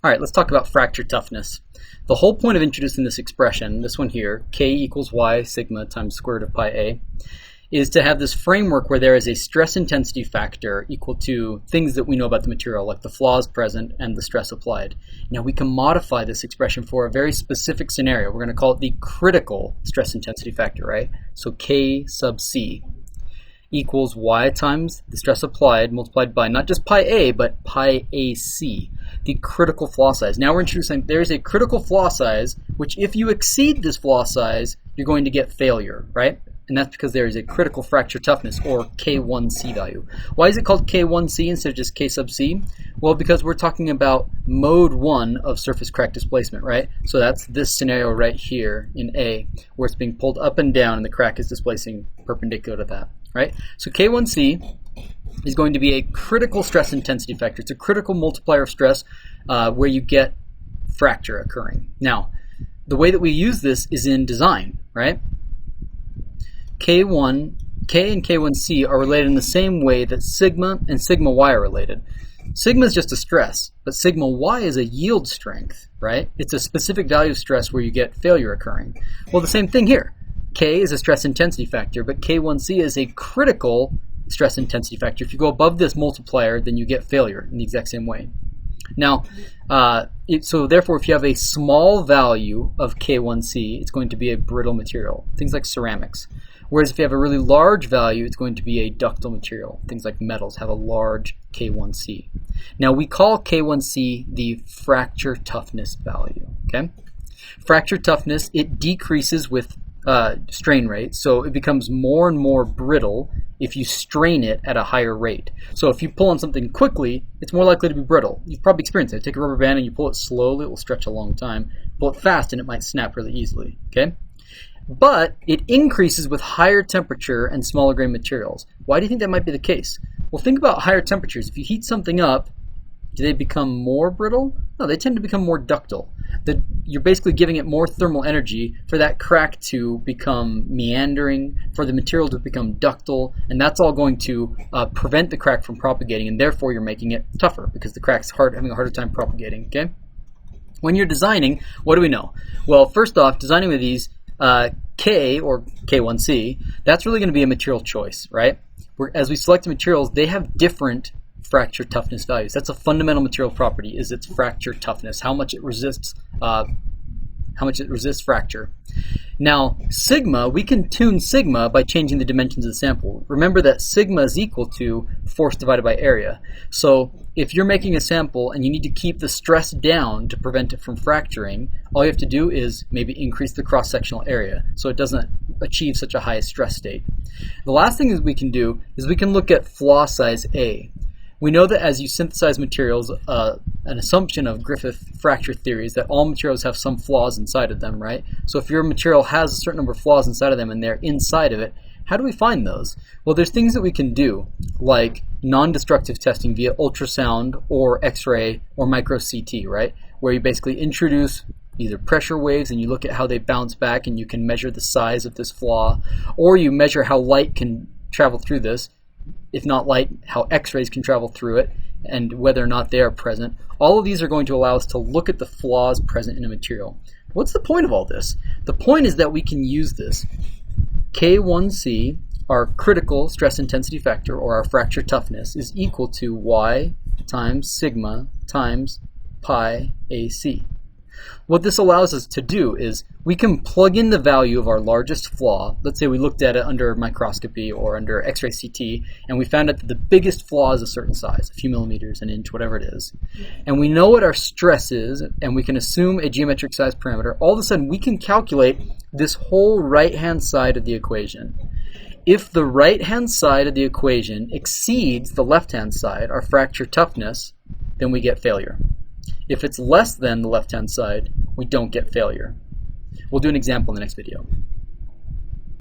All right, let's talk about fracture toughness. The whole point of introducing this expression, this one here, K equals Y sigma times square root of pi A, is to have this framework where there is a stress intensity factor equal to things that we know about the material, like the flaws present and the stress applied. Now we can modify this expression for a very specific scenario. We're going to call it the critical stress intensity factor, right? So K sub C equals Y times the stress applied multiplied by not just pi A, but pi AC, the critical flaw size. Now we're introducing, there's a critical flaw size, which if you exceed this flaw size, you're going to get failure, right? And that's because there is a critical fracture toughness, or K1C value. Why is it called K1C instead of just K sub C? Well, because we're talking about mode 1 of surface crack displacement, right? So that's this scenario right here in A, where it's being pulled up and down and the crack is displacing perpendicular to that, right? So K1C is going to be a critical stress intensity factor. It's a critical multiplier of stress where you get fracture occurring. Now, the way that we use this is in design, right? K and K1C are related in the same way that sigma and sigma y are related. Sigma is just a stress, but sigma y is a yield strength, right? It's a specific value of stress where you get failure occurring. Well, the same thing here. K is a stress intensity factor, but K1C is a critical stress intensity factor. If you go above this multiplier, then you get failure in the exact same way. Now, so therefore, if you have a small value of K1C, it's going to be a brittle material, things like ceramics. Whereas if you have a really large value, it's going to be a ductile material. Things like metals have a large K1C. Now we call K1C the fracture toughness value, okay? Fracture toughness, it decreases with strain rate, so it becomes more and more brittle if you strain it at a higher rate. So if you pull on something quickly, it's more likely to be brittle. You've probably experienced it. Take a rubber band and you pull it slowly, it will stretch a long time. Pull it fast and it might snap really easily, okay? But it increases with higher temperature and smaller grain materials. Why do you think that might be the case? Well, think about higher temperatures. If you heat something up, do they become more brittle? No, they tend to become more ductile. You're basically giving it more thermal energy for that crack to become meandering, for the material to become ductile, and that's all going to prevent the crack from propagating, and therefore you're making it tougher because the crack's having a harder time propagating, okay? When you're designing, what do we know? Well, first off, designing with these, K or K1C, that's really going to be a material choice, right? As we select the materials, they have different fracture toughness values. That's a fundamental material property, is its fracture toughness, how much it resists fracture. Now, sigma, we can tune sigma by changing the dimensions of the sample. Remember that sigma is equal to force divided by area. So if you're making a sample and you need to keep the stress down to prevent it from fracturing, all you have to do is maybe increase the cross-sectional area so it doesn't achieve such a high stress state. The last thing that we can do is we can look at flaw size A. We know that as you synthesize materials, an assumption of Griffith fracture theory is that all materials have some flaws inside of them, right? So if your material has a certain number of flaws inside of them and they're inside of it, how do we find those? Well, there's things that we can do, like non-destructive testing via ultrasound or X-ray or micro-CT, right? Where you basically introduce either pressure waves and you look at how they bounce back and you can measure the size of this flaw, or you measure how light can travel through this. If not light, how X-rays can travel through it, and whether or not they are present. All of these are going to allow us to look at the flaws present in a material. What's the point of all this? The point is that we can use this. K1C, our critical stress intensity factor, or our fracture toughness, is equal to Y times sigma times pi AC. What this allows us to do is we can plug in the value of our largest flaw. Let's say we looked at it under microscopy or under X-ray CT, and we found out that the biggest flaw is a certain size, a few millimeters, an inch, whatever it is. And we know what our stress is, and we can assume a geometric size parameter. All of a sudden, we can calculate this whole right-hand side of the equation. If the right-hand side of the equation exceeds the left-hand side, our fracture toughness, then we get failure. If it's less than the left-hand side, we don't get failure. We'll do an example in the next video.